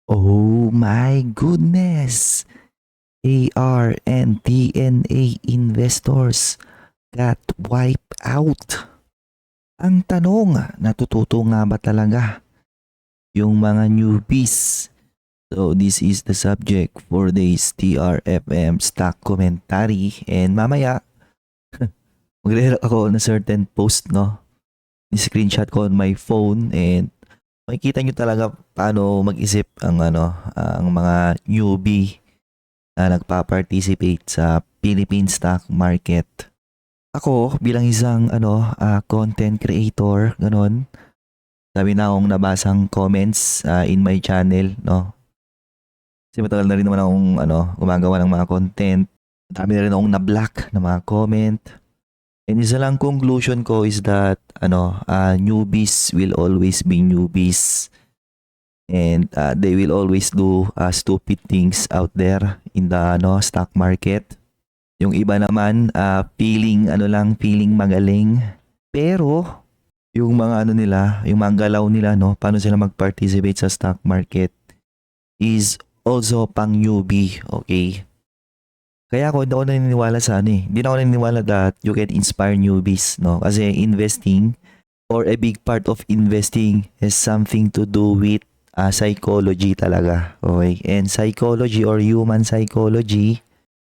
Oh my goodness! AR and DNA investors got wiped out. Ang tanong, natututo nga ba talaga yung mga newbies? So this is the subject for this TRFM stock commentary, and mamaya magre ako na certain post, no? Ni-screenshot ko on my phone, and makikita nyo talaga paano mag-isip ang ang mga newbie na nagpa-participate sa Philippine stock market. Ako bilang isang content creator, ganon. Sabi na akong nabasang comments in my channel, no. Kasi matagal na rin naman akong gumagawa ng mga content. Dami na rin akong na-block na mga comment. And isa lang conclusion ko is that newbies will always be newbies. And they will always do stupid things out there in the stock market. Yung iba naman feeling magaling. Pero yung mga nila, yung mga galaw nila, no, paano sila mag-participate sa stock market is also pang newbie, okay? Kaya ako hindi ako naniniwala sa hindi na ako naniniwala that you can inspire newbies, no? Kasi investing or a big part of investing has something to do with psychology talaga, okay? And psychology or human psychology,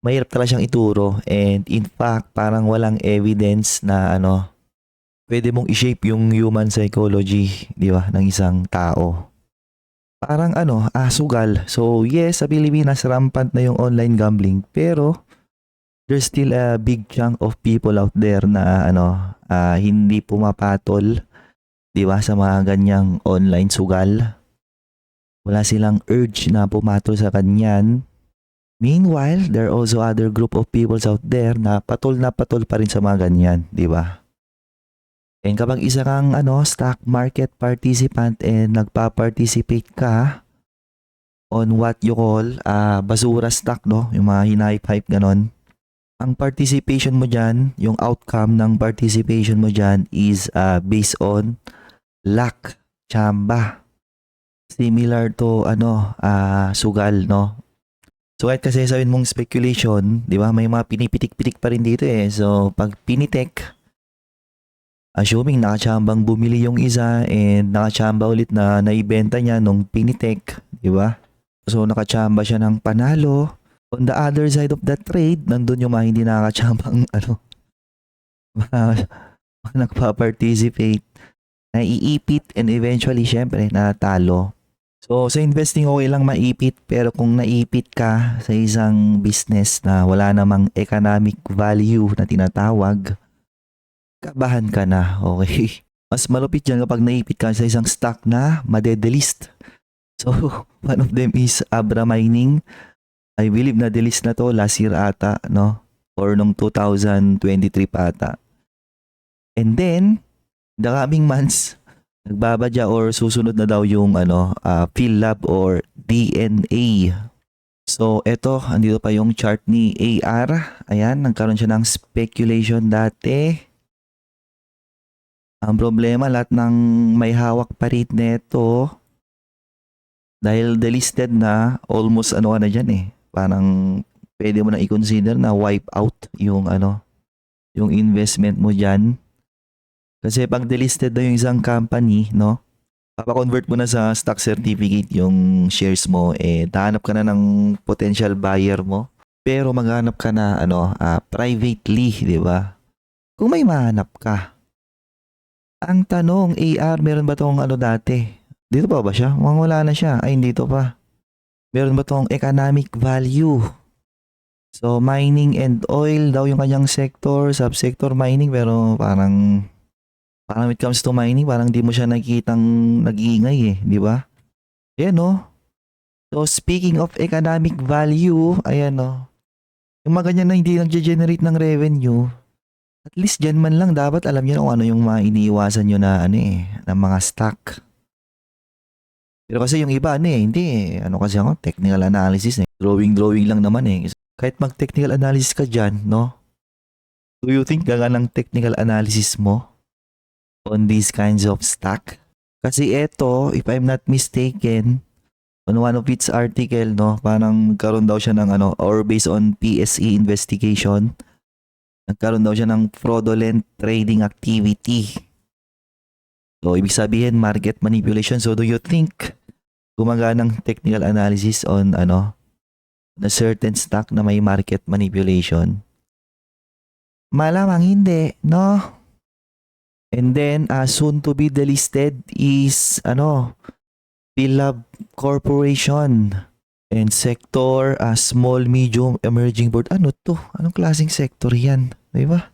mahirap talaga siyang ituro, and in fact, parang walang evidence na pwede mong i-shape yung human psychology, di ba, ng isang tao. Parang sugal. So yes, sa Pilipinas rampant na yung online gambling, pero there's still a big chunk of people out there na hindi pumapatol, di ba, sa mga ganyang online sugal. Wala silang urge na pumatol sa kanyan. Meanwhile, there are also other group of people out there na patol pa rin sa mga ganyan, di ba? And kapag isa kang stock market participant and nagpa-participate ka on what you call basura stock, no? Yung mga hinahype-hype ganon. Ang participation mo dyan, yung outcome ng participation mo dyan is based on luck, chamba. Similar to sugal, no? So kahit kasi sabihin mong speculation, di ba, may mga pinipitik-pitik pa rin dito eh. So pag pinitek, assuming nakachambang bumili yung isa and nakachamba ulit na naibenta niya nung pinitek, di ba? So nakachamba siya ng panalo. On the other side of that trade, nandun yung mga hindi nakachambang mga nagpa-participate, naiipit, and eventually syempre natalo. So sa investing okay lang maipit, pero kung naipit ka sa isang business na wala namang economic value na tinatawag, kabahan ka na, okay? Mas malupit dyan kapag naipit ka sa isang stock na madedelist. So one of them is Abra Mining. I believe na delist na to last year ata, no? Or nung 2023 pa ata. And then, the coming months, nagbabadya or susunod na daw yung PhilLab or DNA. So eto, andito pa yung chart ni AR. Ayan, nagkaroon siya ng speculation dati. Ang problema, lahat ng may hawak pa rin neto, dahil delisted na, almost ka na dyan eh. Parang pwede mo na i-consider na wipe out yung yung investment mo dyan. Kasi pag delisted na yung isang company, no? Papa-convert mo na sa stock certificate yung shares mo, hahanap ka na ng potential buyer mo. Pero maghanap ka na privately, di ba? Kung may mahanap ka. Ang tanong, AR, meron ba tong dati? Dito pa ba siya? Mukhang wala na siya. Ay, dito pa. Meron ba tong economic value? So, mining and oil daw yung kanyang sector, subsector mining, pero parang when it comes to mining, parang di mo siya nakikitang nag-iingay eh, di ba? Ayan no. So, speaking of economic value, ayan no. Yung mga ganyan na hindi nag-generate ng revenue, at least dyan man lang dapat alam nyo kung ano yung mga iniiwasan nyo na ng mga stock. Pero kasi yung iba hindi eh. Kasi ako, technical analysis eh. Drawing lang naman eh. Kahit mag-technical analysis ka dyan, no? Do you think gaga ng technical analysis mo on these kinds of stock? Kasi eto, if I'm not mistaken, On one of its article, no, parang nagkaroon daw siya ng ano, or based on PSE investigation, nagkaroon daw siya ng fraudulent trading activity. So, ibig sabihin, market manipulation. So, do you think gumagana ng technical analysis on ano, na certain stock na may market manipulation? Malamang hindi, no? And then, soon to be delisted is, ano, Philab Corporation. And sector, small, medium, emerging board. Ano to? Anong klaseng sector yan? Diba?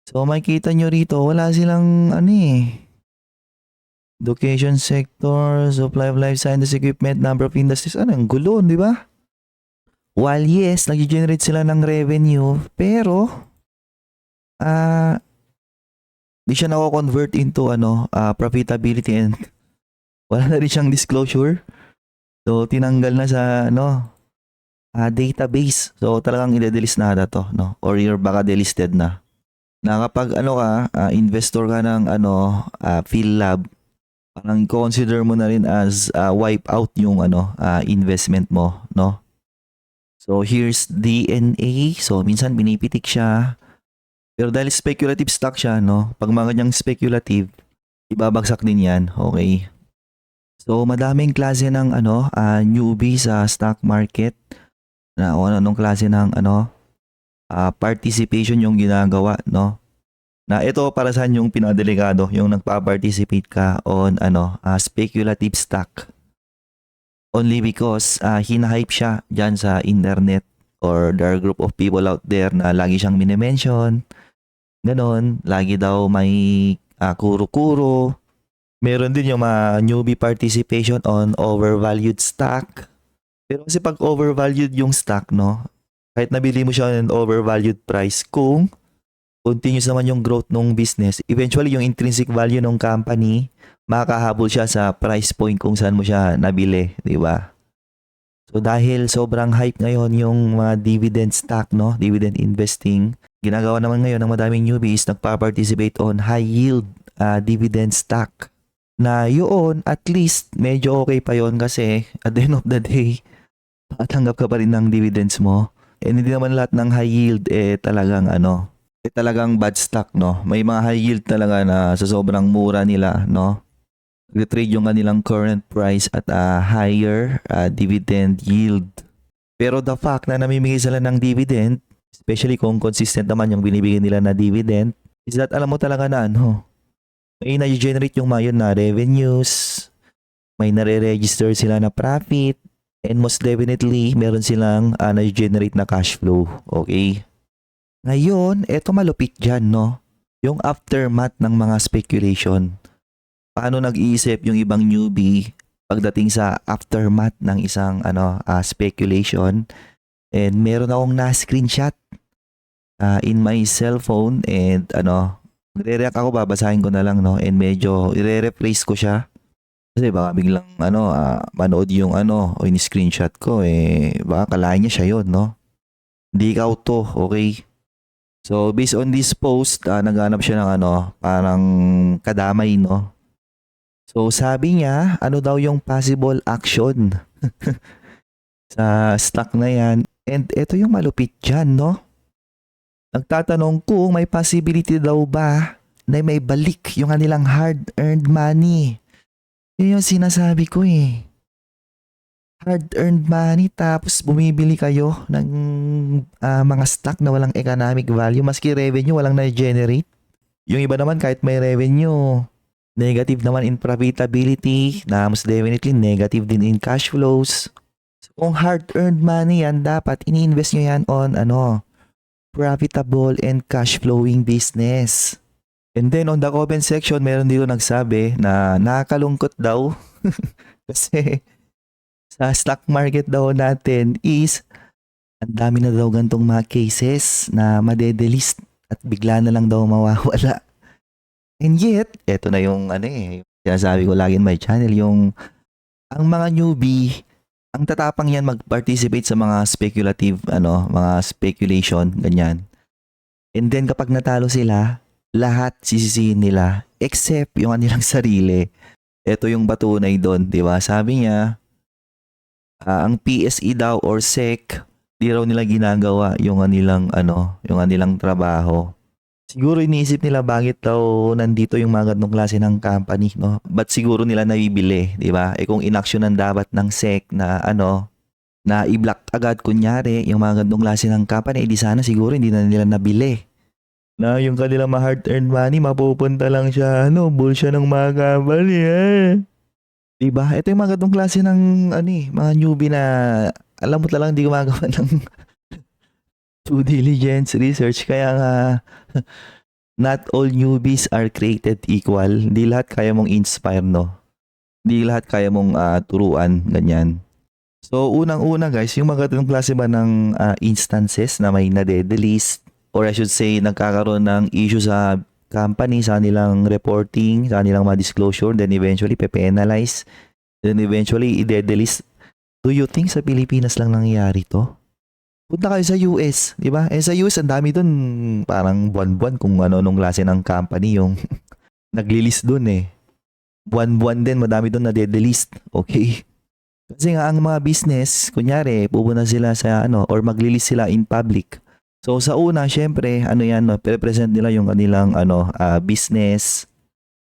So, makikita nyo rito, wala silang, ano eh, education sector, supply of life sciences equipment, number of industries. Ano, ang gulo, di ba? While yes, nag-generate sila ng revenue, pero di siya nako-convert into ano, profitability and wala na rin siyang disclosure. So, tinanggal na sa ano, database. So, talagang i-delist na to, no? Or you're baka delisted na. Na kapag ano ka, investor ka ng ano, PhilLab, parang consider mo na rin as wipe out yung ano, investment mo, no? So here's DNA. So minsan binipitik siya. Pero dahil speculative stock siya, no? Pag mga ganyang speculative, ibabagsak din yan, okay? So madaming klase ng ano, newbie sa stock market na anong klase ng ano, participation yung ginagawa, no? Na ito para saan yung pinakadelikado, yung nagpa-participate ka on ano, speculative stock. Only because hinahype siya dyan sa internet or there are group of people out there na lagi siyang minimension. Ganon, lagi daw may kuro-kuro. Meron din yung mga newbie participation on overvalued stock. Pero kasi pag overvalued yung stock, no? Kahit nabili mo siya ng overvalued price, kung continuous naman yung growth ng business, eventually yung intrinsic value ng company, makakahabol siya sa price point kung saan mo siya nabili, di ba? So dahil sobrang hype ngayon yung mga dividend stock, no? Dividend investing, ginagawa naman ngayon ng madaming newbies nagpa-participate on high yield dividend stock. Na yun, at least medyo okay pa yon kasi at the end of the day, makatanggap ka pa rin ng dividends mo. And hindi naman lahat ng high yield talagang ano, talagang bad stock, no? May mga high yield talaga na sa sobrang mura nila, no? Nag-trade yung kanilang current price at a higher dividend yield. Pero the fact na namimigay sila ng dividend, especially kung consistent naman yung binibigay nila na dividend, is that alam mo talaga na ano, may na-generate yung mga yun na revenues, may nare-register sila na profit, and most definitely, meron silang na-generate na cash flow. Okay? Ngayon, eto malupit dyan, no? Yung aftermath ng mga speculation. Paano nag-iisip yung ibang newbie pagdating sa aftermath ng isang speculation? And meron akong na-screenshot in my cellphone and nagre-react ako, babasahin ko na lang, no? And medyo i-rephrase ko siya. Kasi baka biglang manood yung o yung screenshot ko, baka kalahin niya siya yun, no? Hindi ikaw to, okay? So, based on this post, naghanap siya ng parang kadamay, no? So, sabi niya, ano daw yung possible action sa stock na yan. And ito yung malupit dyan, no? Nagtatanong kung may possibility daw ba na may balik yung kanilang hard-earned money. Yun yung sinasabi ko hard-earned money tapos bumibili kayo ng mga stock na walang economic value maski revenue walang na-generate. Yung iba naman kahit may revenue, negative naman in profitability, na mas definitely negative din in cash flows. So, kung hard-earned money yan, dapat ini-invest nyo yan on profitable and cash flowing business. And then on the comment section, meron dito nagsabi na nakakalungkot daw kasi sa stock market daw natin is ang dami na daw gantong mga cases na madedelist at bigla na lang daw mawawala. And yet, eto na yung sinasabi ko lagi in my channel, yung ang mga newbie, ang tatapang yan mag-participate sa mga speculative, mga speculation, ganyan. And then kapag natalo sila, lahat sisisihin nila except yung kanilang sarili. Ito yung patunay doon, di ba? Sabi niya, ang PSE daw or SEC, di raw nila ginagawa yung kanilang trabaho. Siguro iniisip nila bakit daw nandito yung mga ganong klase ng company, no? Ba't siguro nila nabibili, di ba? Kung inaksyonan dapat ng SEC na na i-block agad kunyari yung mga ganong klase ng company, di sana siguro hindi na nila nabili. Na yung kanilang mga hard-earned money, mapupunta lang siya, bulsa ng mga company, eh. Di ba? Ito yung mga ganong klase ng, mga newbie na, alam mo talagang hindi gumagawa ng due diligence research. Kaya nga, not all newbies are created equal. Hindi lahat kaya mong inspire, no? Hindi lahat kaya mong turuan, ganyan. So, unang-una guys, yung mga ganitong klase ba ng instances na may nade-delist or I should say, nagkakaroon ng issue sa company, sa nilang reporting, sa nilang mga disclosure, then eventually pe-penalize, then eventually ide-delist. Do you think sa Pilipinas lang nangyayari to? Punta kayo sa US, di ba? Sa US, ang dami dun, parang buwan-buwan kung anong klase ng company yung nag-list dun eh. Buwan-buwan din, madami dun na de-delist. Okay? Kasi nga, ang mga business, kunyari, pupunta sila sa or mag-list sila in public. So, sa una, syempre, pre-present nila yung kanilang, business.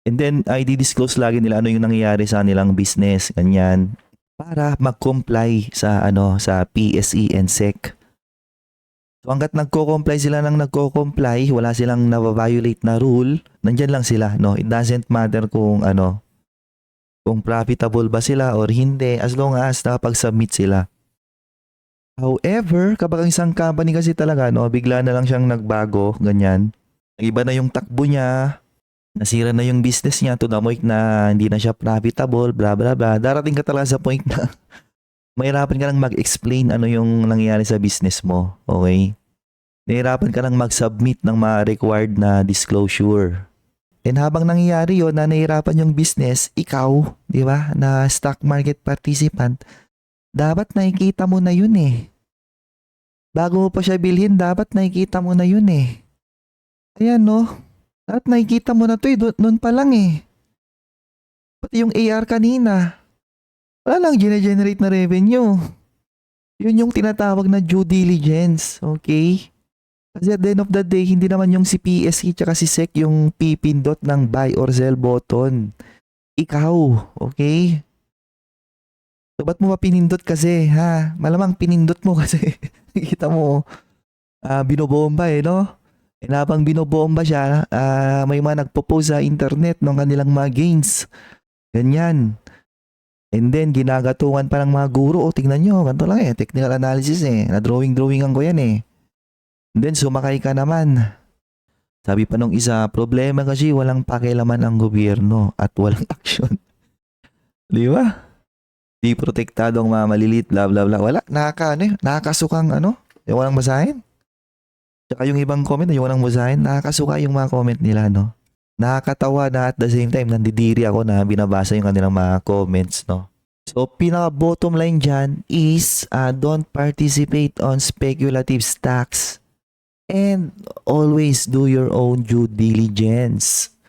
And then, i-disclose lagi nila ano yung nangyayari sa nilang business, ganyan. Para mag-comply sa, sa PSE and SEC. So hanggat nagko-comply sila wala silang na-violate na rule, nandyan lang sila, no? It doesn't matter kung kung profitable ba sila or hindi, as long as nakapag-submit sila. However, kapag ang isang company kasi talaga, bigla na lang siyang nagbago, ganyan. Iba na yung takbo niya, nasira na yung business niya to the point na hindi na siya profitable, bla bla bla. Darating ka talaga sa point na mahirapan ka lang mag-explain ano yung nangyayari sa business mo. Okay? Nahirapan ka lang mag-submit ng mga required na disclosure. And habang nangyayari yun, na nahirapan yung business, ikaw, di ba, na stock market participant, dapat nakikita mo na yun eh. Bago mo pa siya bilhin, dapat nakikita mo na yun eh. Ayan no, dapat nakikita mo na to eh, noon pa lang eh. Pati yung AR kanina, wala lang generate na revenue. Yun yung tinatawag na due diligence, okay? Kasi at the end of the day, hindi naman yung si PSE tsaka si SEC yung pipindot ng buy or sell button. Ikaw, okay? So ba't mo pa pinindot kasi, ha? Malamang pinindot mo kasi kita mo, binobomba eh, no? E habang binobomba siya, may mga nagpo-post sa internet ng kanilang mga gains. Ganyan. And then, ginagatungan pa ng mga guro. O, tingnan nyo, ganito lang eh. Technical analysis eh. Na-drawingan ko yan eh. And then, sumakay ka naman. Sabi pa nung isa, problema kasi walang pakialaman ang gobyerno at walang aksyon. Di ba? Di protektado ang mga maliliit, bla bla bla. Wala, nakakasukang yung walang basahin. Tsaka yung ibang comment, yung walang basahin, nakakasuka yung mga comment nila, no? Nakakatawa na at the same time, nandidiri ako na binabasa yung kanilang mga comments, no? So, pinaka-bottom line dyan is don't participate on speculative stocks and always do your own due diligence.